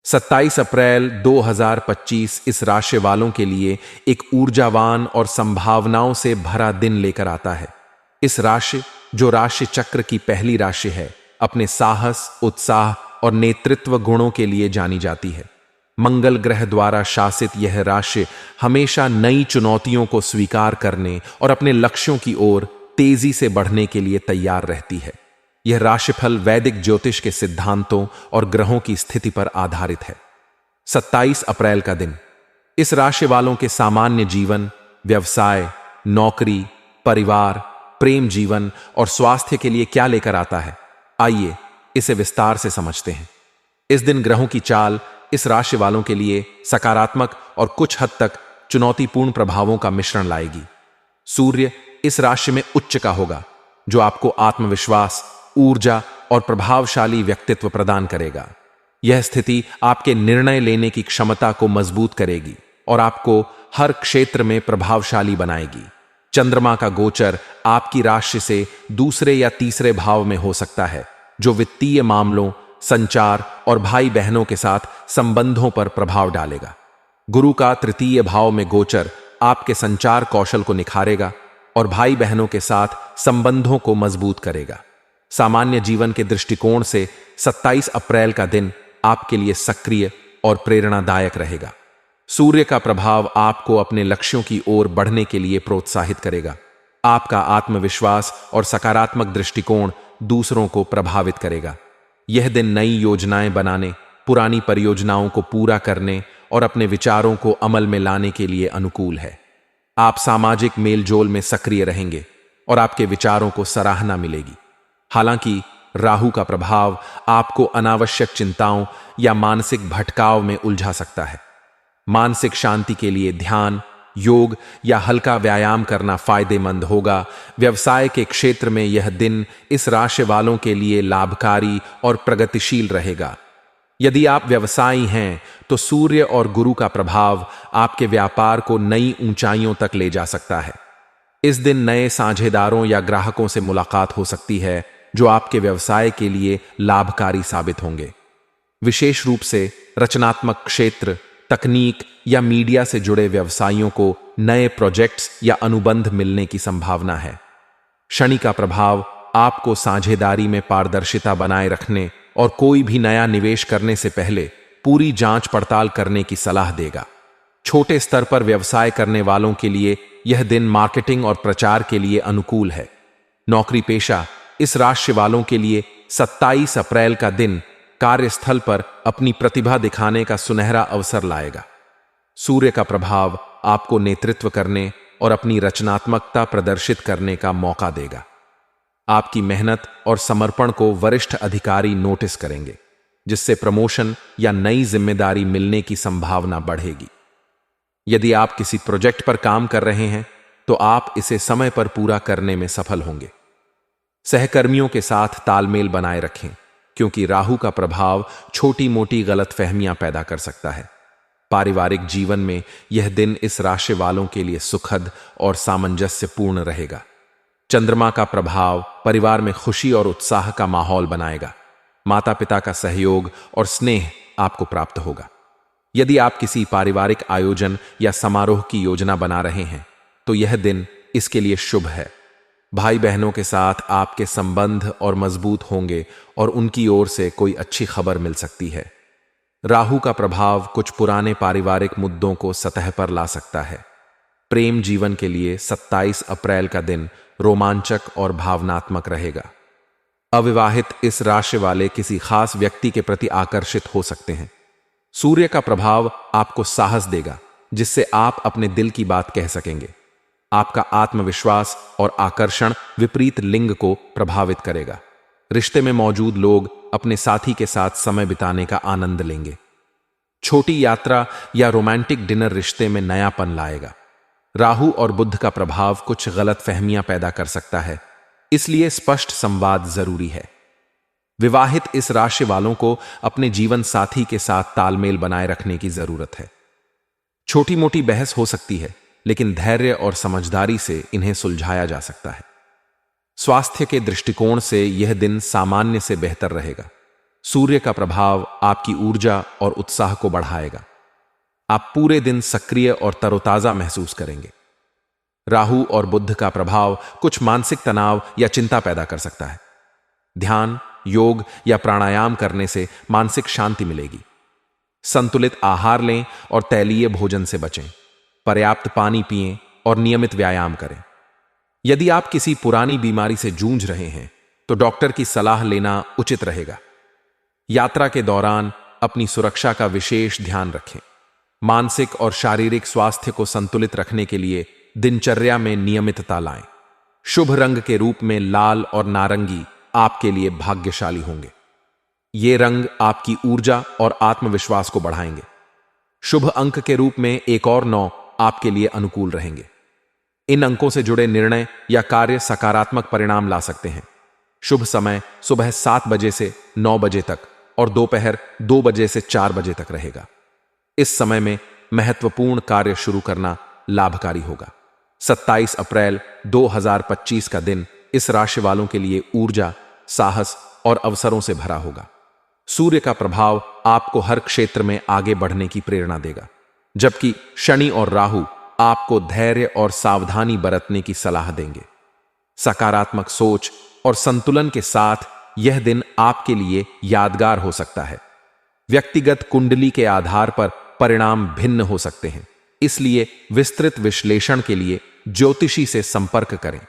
27 अप्रैल 2025 इस राशि वालों के लिए एक ऊर्जावान और संभावनाओं से भरा दिन लेकर आता है। इस राशि, जो राशि चक्र की पहली राशि है, अपने साहस, उत्साह और नेतृत्व गुणों के लिए जानी जाती है। मंगल ग्रह द्वारा शासित यह राशि हमेशा नई चुनौतियों को स्वीकार करने और अपने लक्ष्यों की ओर तेजी से बढ़ने के लिए तैयार रहती है। यह राशिफल वैदिक ज्योतिष के सिद्धांतों और ग्रहों की स्थिति पर आधारित है। 27 अप्रैल का दिन इस राशि वालों के सामान्य जीवन, व्यवसाय, नौकरी, परिवार, प्रेम जीवन और स्वास्थ्य के लिए क्या लेकर आता है, आइए इसे विस्तार से समझते हैं। इस दिन ग्रहों की चाल इस राशि वालों के लिए सकारात्मक और कुछ हद तक चुनौतीपूर्ण प्रभावों का मिश्रण लाएगी। सूर्य इस राशि में उच्च का होगा, जो आपको आत्मविश्वास, ऊर्जा और प्रभावशाली व्यक्तित्व प्रदान करेगा। यह स्थिति आपके निर्णय लेने की क्षमता को मजबूत करेगी और आपको हर क्षेत्र में प्रभावशाली बनाएगी। चंद्रमा का गोचर आपकी राशि से दूसरे या तीसरे भाव में हो सकता है, जो वित्तीय मामलों, संचार और भाई बहनों के साथ संबंधों पर प्रभाव डालेगा। गुरु का तृतीय भाव में गोचर आपके संचार कौशल को निखारेगा और भाई बहनों के साथ संबंधों को मजबूत करेगा। सामान्य जीवन के दृष्टिकोण से 27 अप्रैल का दिन आपके लिए सक्रिय और प्रेरणादायक रहेगा। सूर्य का प्रभाव आपको अपने लक्ष्यों की ओर बढ़ने के लिए प्रोत्साहित करेगा। आपका आत्मविश्वास और सकारात्मक दृष्टिकोण दूसरों को प्रभावित करेगा। यह दिन नई योजनाएं बनाने, पुरानी परियोजनाओं को पूरा करने और अपने विचारों को अमल में लाने के लिए अनुकूल है। आप सामाजिक मेलजोल में सक्रिय रहेंगे और आपके विचारों को सराहना मिलेगी। हालांकि राहु का प्रभाव आपको अनावश्यक चिंताओं या मानसिक भटकाव में उलझा सकता है। मानसिक शांति के लिए ध्यान, योग या हल्का व्यायाम करना फायदेमंद होगा। व्यवसाय के क्षेत्र में यह दिन इस राशि वालों के लिए लाभकारी और प्रगतिशील रहेगा। यदि आप व्यवसायी हैं तो सूर्य और गुरु का प्रभाव आपके व्यापार को नई ऊंचाइयों तक ले जा सकता है। इस दिन नए साझेदारों या ग्राहकों से मुलाकात हो सकती है, जो आपके व्यवसाय के लिए लाभकारी साबित होंगे। विशेष रूप से रचनात्मक क्षेत्र, तकनीक या मीडिया से जुड़े व्यवसायियों को नए प्रोजेक्ट्स या अनुबंध मिलने की संभावना है। शनि का प्रभाव आपको साझेदारी में पारदर्शिता बनाए रखने और कोई भी नया निवेश करने से पहले पूरी जांच पड़ताल करने की सलाह देगा। छोटे स्तर पर व्यवसाय करने वालों के लिए यह दिन मार्केटिंग और प्रचार के लिए अनुकूल है। नौकरी पेशा इस राशि वालों के लिए 27 अप्रैल का दिन कार्यस्थल पर अपनी प्रतिभा दिखाने का सुनहरा अवसर लाएगा। सूर्य का प्रभाव आपको नेतृत्व करने और अपनी रचनात्मकता प्रदर्शित करने का मौका देगा। आपकी मेहनत और समर्पण को वरिष्ठ अधिकारी नोटिस करेंगे, जिससे प्रमोशन या नई जिम्मेदारी मिलने की संभावना बढ़ेगी। यदि आप किसी प्रोजेक्ट पर काम कर रहे हैं तो आप इसे समय पर पूरा करने में सफल होंगे। सहकर्मियों के साथ तालमेल बनाए रखें, क्योंकि राहु का प्रभाव छोटी मोटी गलतफहमियां पैदा कर सकता है। पारिवारिक जीवन में यह दिन इस राशि वालों के लिए सुखद और सामंजस्यपूर्ण रहेगा। चंद्रमा का प्रभाव परिवार में खुशी और उत्साह का माहौल बनाएगा। माता पिता का सहयोग और स्नेह आपको प्राप्त होगा। यदि आप किसी पारिवारिक आयोजन या समारोह की योजना बना रहे हैं तो यह दिन इसके लिए शुभ है। भाई बहनों के साथ आपके संबंध और मजबूत होंगे और उनकी ओर से कोई अच्छी खबर मिल सकती है। राहु का प्रभाव कुछ पुराने पारिवारिक मुद्दों को सतह पर ला सकता है। प्रेम जीवन के लिए 27 अप्रैल का दिन रोमांचक और भावनात्मक रहेगा। अविवाहित इस राशि वाले किसी खास व्यक्ति के प्रति आकर्षित हो सकते हैं। सूर्य का प्रभाव आपको साहस देगा, जिससे आप अपने दिल की बात कह सकेंगे। आपका आत्मविश्वास और आकर्षण विपरीत लिंग को प्रभावित करेगा। रिश्ते में मौजूद लोग अपने साथी के साथ समय बिताने का आनंद लेंगे। छोटी यात्रा या रोमांटिक डिनर रिश्ते में नयापन लाएगा। राहु और बुध का प्रभाव कुछ गलत फहमियां पैदा कर सकता है, इसलिए स्पष्ट संवाद जरूरी है। विवाहित इस राशि वालों को अपने जीवन साथी के साथ तालमेल बनाए रखने की जरूरत है। छोटी मोटी बहस हो सकती है, लेकिन धैर्य और समझदारी से इन्हें सुलझाया जा सकता है। स्वास्थ्य के दृष्टिकोण से यह दिन सामान्य से बेहतर रहेगा। सूर्य का प्रभाव आपकी ऊर्जा और उत्साह को बढ़ाएगा। आप पूरे दिन सक्रिय और तरोताजा महसूस करेंगे। राहु और बुध का प्रभाव कुछ मानसिक तनाव या चिंता पैदा कर सकता है। ध्यान, योग या प्राणायाम करने से मानसिक शांति मिलेगी। संतुलित आहार लें और तैलीय भोजन से बचें। पर्याप्त पानी पिएं और नियमित व्यायाम करें। यदि आप किसी पुरानी बीमारी से जूझ रहे हैं तो डॉक्टर की सलाह लेना उचित रहेगा। यात्रा के दौरान अपनी सुरक्षा का विशेष ध्यान रखें। मानसिक और शारीरिक स्वास्थ्य को संतुलित रखने के लिए दिनचर्या में नियमितता लाएं। शुभ रंग के रूप में लाल और नारंगी आपके लिए भाग्यशाली होंगे। ये रंग आपकी ऊर्जा और आत्मविश्वास को बढ़ाएंगे। शुभ अंक के रूप में 1 और 9 आपके लिए अनुकूल रहेंगे। इन अंकों से जुड़े निर्णय या कार्य सकारात्मक परिणाम ला सकते हैं। शुभ समय सुबह 7 बजे से 9 बजे तक और दोपहर 2 बजे से 4 बजे तक रहेगा। इस समय में महत्वपूर्ण कार्य शुरू करना लाभकारी होगा। 27 अप्रैल 2025 का दिन इस राशि वालों के लिए ऊर्जा, साहस और अवसरों से भरा होगा। सूर्य का प्रभाव आपको हर क्षेत्र में आगे बढ़ने की प्रेरणा देगा, जबकि शनि और राहु आपको धैर्य और सावधानी बरतने की सलाह देंगे। सकारात्मक सोच और संतुलन के साथ यह दिन आपके लिए यादगार हो सकता है। व्यक्तिगत कुंडली के आधार पर परिणाम भिन्न हो सकते हैं, इसलिए विस्तृत विश्लेषण के लिए ज्योतिषी से संपर्क करें।